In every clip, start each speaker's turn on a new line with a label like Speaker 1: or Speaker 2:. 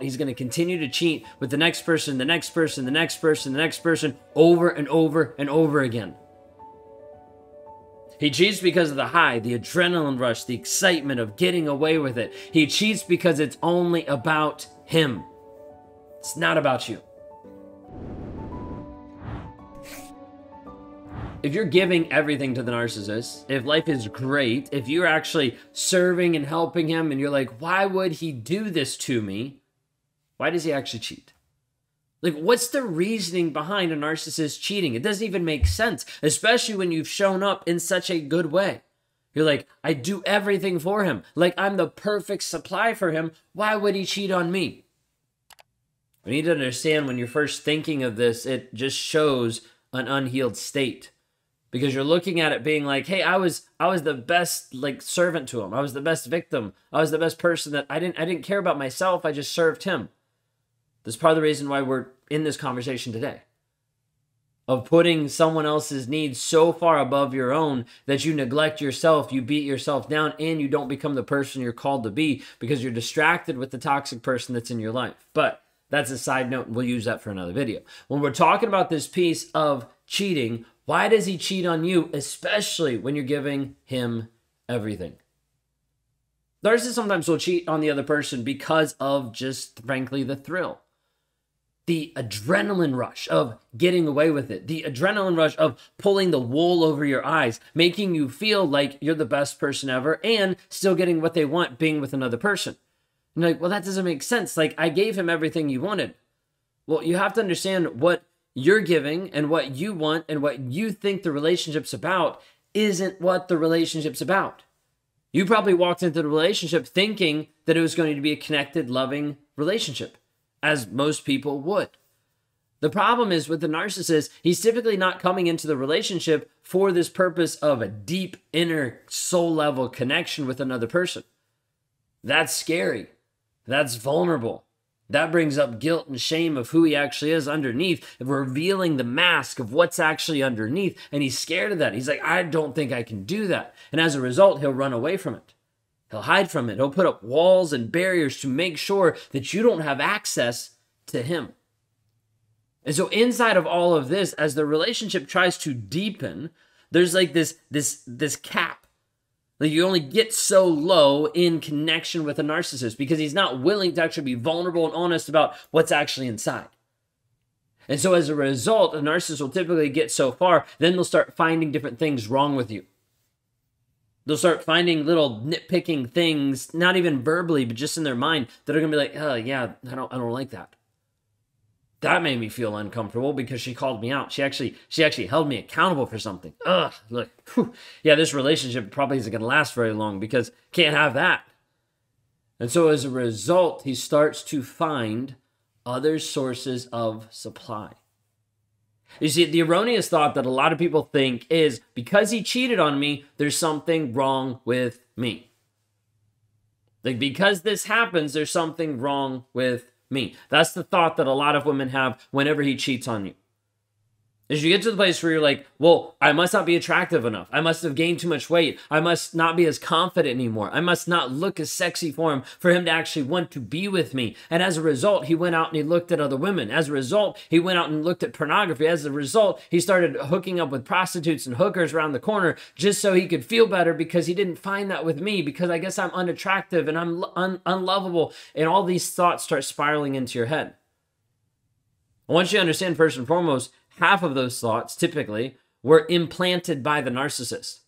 Speaker 1: He's going to continue to cheat with the next person, the next person, the next person, the next person, over and over and over again. He cheats because of the high, the adrenaline rush, the excitement of getting away with it. He cheats because it's only about him. It's not about you. If you're giving everything to the narcissist, if life is great, if you're actually serving and helping him and you're like, why would he do this to me? Why does he actually cheat? Like, what's the reasoning behind a narcissist cheating? It doesn't even make sense, especially when you've shown up in such a good way. You're like, I do everything for him. Like, I'm the perfect supply for him. Why would he cheat on me? We need to understand when you're first thinking of this, it just shows an unhealed state. Because you're looking at it being like, hey, I was the best servant to him. I was the best victim. I was the best person that I didn't care about myself. I just served him. That's part of the reason why we're in this conversation today. Of putting someone else's needs so far above your own that you neglect yourself, you beat yourself down, and you don't become the person you're called to be because you're distracted with the toxic person that's in your life. But that's a side note, and we'll use that for another video. When we're talking about this piece of cheating, why does he cheat on you, especially when you're giving him everything? Narcissists sometimes will cheat on the other person because of just, frankly, the thrill. The adrenaline rush of getting away with it. The adrenaline rush of pulling the wool over your eyes, making you feel like you're the best person ever and still getting what they want being with another person. And you're like, well, that doesn't make sense. Like, I gave him everything you wanted. Well, you have to understand what you're giving and what you want and what you think the relationship's about isn't what the relationship's about. You probably walked into the relationship thinking that it was going to be a connected, loving relationship, as most people would. The problem is with the narcissist, he's typically not coming into the relationship for this purpose of a deep inner soul level connection with another person. That's scary. That's vulnerable. That brings up guilt and shame of who he actually is underneath, revealing the mask of what's actually underneath. And he's scared of that. He's like, I don't think I can do that. And as a result, he'll run away from it. He'll hide from it. He'll put up walls and barriers to make sure that you don't have access to him. And so inside of all of this, as the relationship tries to deepen, there's like this cap. Like, you only get so low in connection with a narcissist because he's not willing to actually be vulnerable and honest about what's actually inside. And so as a result, a narcissist will typically get so far, then they'll start finding different things wrong with you. They'll start finding little nitpicking things, not even verbally, but just in their mind, that are going to be like, oh, yeah, I don't like that. That made me feel uncomfortable because she called me out. She actually held me accountable for something. Ugh, look, whew. Yeah, this relationship probably isn't going to last very long because can't have that. And so as a result, he starts to find other sources of supply. You see, the erroneous thought that a lot of people think is because he cheated on me, there's something wrong with me. Like, because this happens, there's something wrong with me. That's the thought that a lot of women have whenever he cheats on you. Is you get to the place where you're like, well, I must not be attractive enough. I must have gained too much weight. I must not be as confident anymore. I must not look as sexy for him to actually want to be with me. And as a result, he went out and he looked at other women. As a result, he went out and looked at pornography. As a result, he started hooking up with prostitutes and hookers around the corner just so he could feel better because he didn't find that with me because I guess I'm unattractive and I'm unlovable. And all these thoughts start spiraling into your head. I want you to understand, first and foremost, half of those thoughts, typically, were implanted by the narcissist.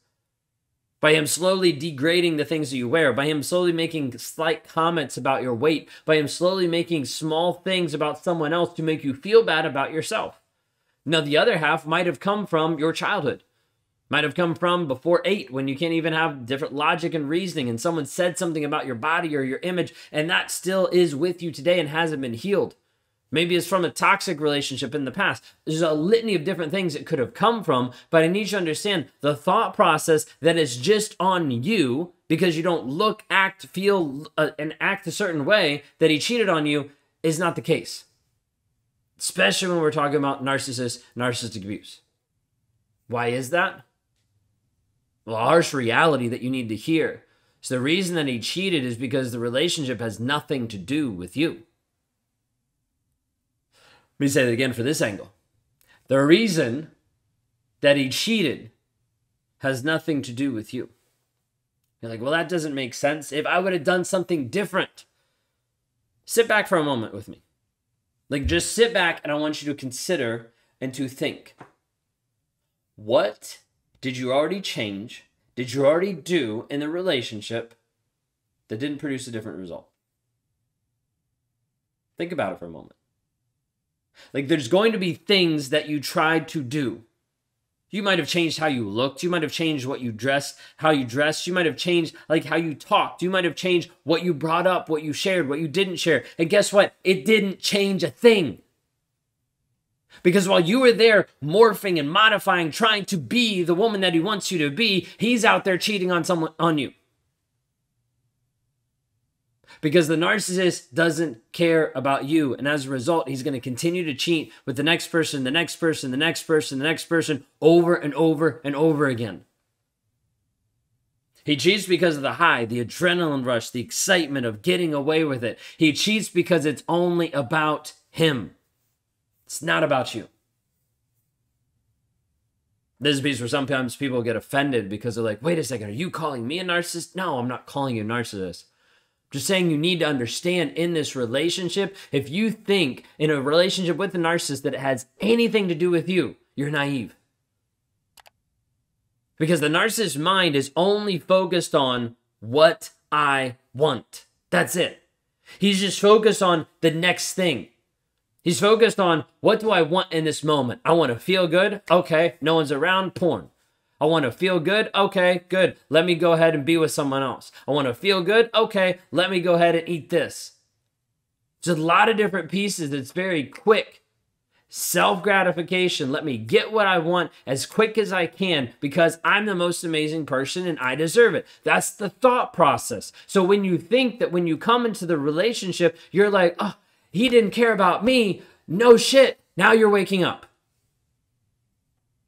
Speaker 1: By him slowly degrading the things that you wear, by him slowly making slight comments about your weight, by him slowly making small things about someone else to make you feel bad about yourself. Now, the other half might have come from your childhood. Might have come from before 8, when you can't even have different logic and reasoning, and someone said something about your body or your image, and that still is with you today and hasn't been healed. Maybe it's from a toxic relationship in the past. There's a litany of different things it could have come from, but I need you to understand the thought process that is just on you because you don't look, act, feel, and act a certain way that he cheated on you is not the case. Especially when we're talking about narcissistic abuse. Why is that? Well, a harsh reality that you need to hear. So the reason that he cheated is because the relationship has nothing to do with you. Let me say that again for this angle. The reason that he cheated has nothing to do with you. You're like, well, that doesn't make sense. If I would have done something different. Sit back for a moment with me. Like, just sit back and I want you to consider and to think. What did you already change? Did you already do in the relationship that didn't produce a different result? Think about it for a moment. Like, there's going to be things that you tried to do. You might have changed how you looked. You might have changed what you dressed, how you dressed. You might have changed like how you talked. You might have changed what you brought up, what you shared, what you didn't share. And guess what? It didn't change a thing. Because while you were there morphing and modifying, trying to be the woman that he wants you to be, he's out there cheating on you. Because the narcissist doesn't care about you. And as a result, he's going to continue to cheat with the next person, the next person, the next person, the next person, over and over and over again. He cheats because of the high, the adrenaline rush, the excitement of getting away with it. He cheats because it's only about him. It's not about you. This is a piece where sometimes people get offended because they're like, wait a second, are you calling me a narcissist? No, I'm not calling you a narcissist. Just saying you need to understand in this relationship, if you think in a relationship with a narcissist that it has anything to do with you, you're naive. Because the narcissist's mind is only focused on what I want. That's it. He's just focused on the next thing. He's focused on, what do I want in this moment? I want to feel good. Okay, no one's around. Porn. I want to feel good. Okay, good. Let me go ahead and be with someone else. I want to feel good. Okay, let me go ahead and eat this. There's a lot of different pieces that's very quick. Self-gratification. Let me get what I want as quick as I can because I'm the most amazing person and I deserve it. That's the thought process. So when you think that when you come into the relationship, you're like, oh, he didn't care about me. No shit. Now you're waking up.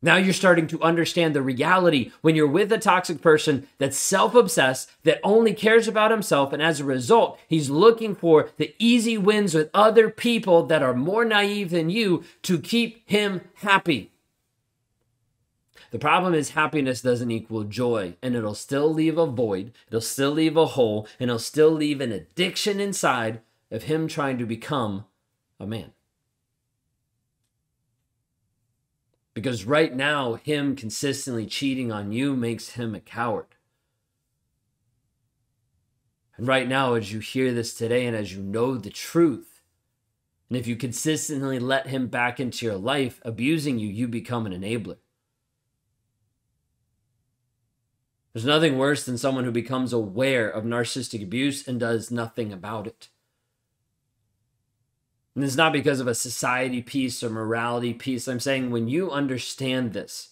Speaker 1: Now you're starting to understand the reality when you're with a toxic person that's self-obsessed, that only cares about himself, and as a result, he's looking for the easy wins with other people that are more naive than you to keep him happy. The problem is happiness doesn't equal joy, and it'll still leave a void, it'll still leave a hole, and it'll still leave an addiction inside of him trying to become a man. Because right now, him consistently cheating on you makes him a coward. And right now, as you hear this today and as you know the truth, and if you consistently let him back into your life, abusing you, you become an enabler. There's nothing worse than someone who becomes aware of narcissistic abuse and does nothing about it. And it's not because of a society piece or morality piece. I'm saying when you understand this,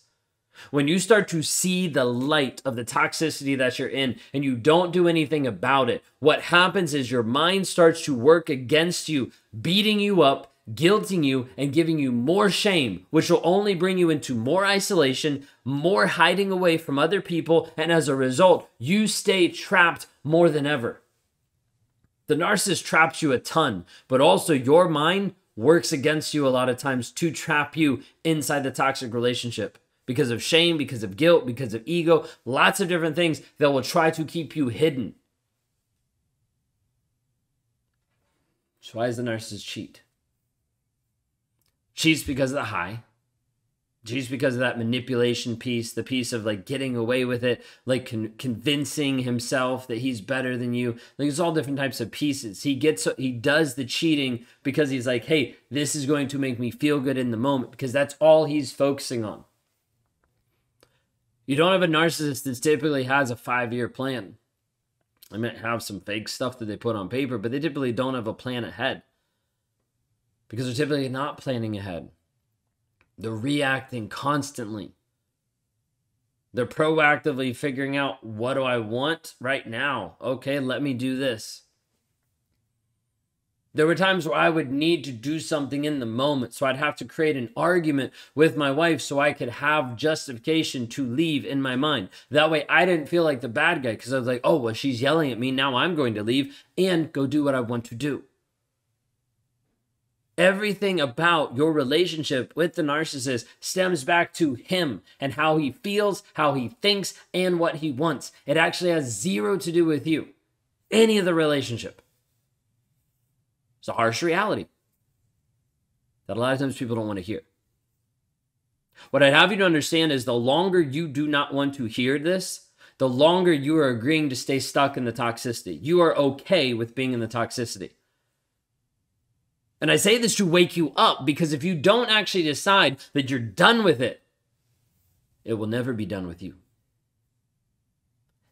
Speaker 1: when you start to see the light of the toxicity that you're in and you don't do anything about it, what happens is your mind starts to work against you, beating you up, guilting you, and giving you more shame, which will only bring you into more isolation, more hiding away from other people, and as a result, you stay trapped more than ever. The narcissist traps you a ton, but also your mind works against you a lot of times to trap you inside the toxic relationship because of shame, because of guilt, because of ego, lots of different things that will try to keep you hidden. So why does the narcissist cheat? Cheats because of the high. Cheats because of that manipulation piece, the piece of like getting away with it, like convincing himself that he's better than you. Like it's all different types of pieces. He does the cheating because he's like, hey, this is going to make me feel good in the moment because that's all he's focusing on. You don't have a narcissist that typically has a 5-year plan. I might have some fake stuff that they put on paper, but they typically don't have a plan ahead because they're typically not planning ahead. They're reacting constantly. They're proactively figuring out, what do I want right now? Okay, let me do this. There were times where I would need to do something in the moment, so I'd have to create an argument with my wife so I could have justification to leave in my mind. That way I didn't feel like the bad guy because I was like, oh, well, she's yelling at me. Now I'm going to leave and go do what I want to do. Everything about your relationship with the narcissist stems back to him and how he feels, how he thinks, and what he wants. It actually has zero to do with you, any of the relationship. It's a harsh reality that a lot of times people don't want to hear. What I'd have you to understand is the longer you do not want to hear this, the longer you are agreeing to stay stuck in the toxicity. You are okay with being in the toxicity. And I say this to wake you up, because if you don't actually decide that you're done with it, it will never be done with you.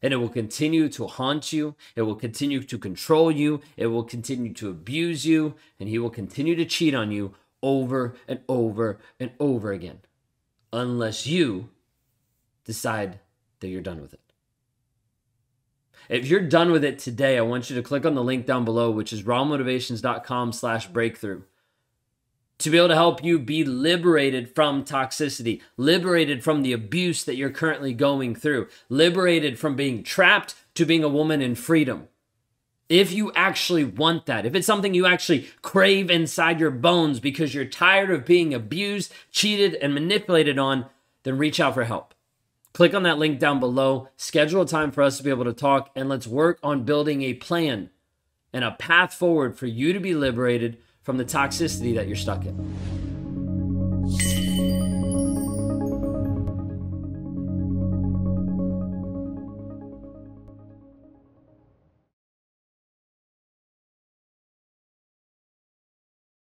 Speaker 1: And it will continue to haunt you. It will continue to control you. It will continue to abuse you. And he will continue to cheat on you over and over and over again, unless you decide that you're done with it. If you're done with it today, I want you to click on the link down below, which is rawmotivations.com/breakthrough, to be able to help you be liberated from toxicity, liberated from the abuse that you're currently going through, liberated from being trapped to being a woman in freedom. If you actually want that, if it's something you actually crave inside your bones because you're tired of being abused, cheated, and manipulated on, then reach out for help. Click on that link down below, schedule a time for us to be able to talk, and let's work on building a plan and a path forward for you to be liberated from the toxicity that you're stuck in.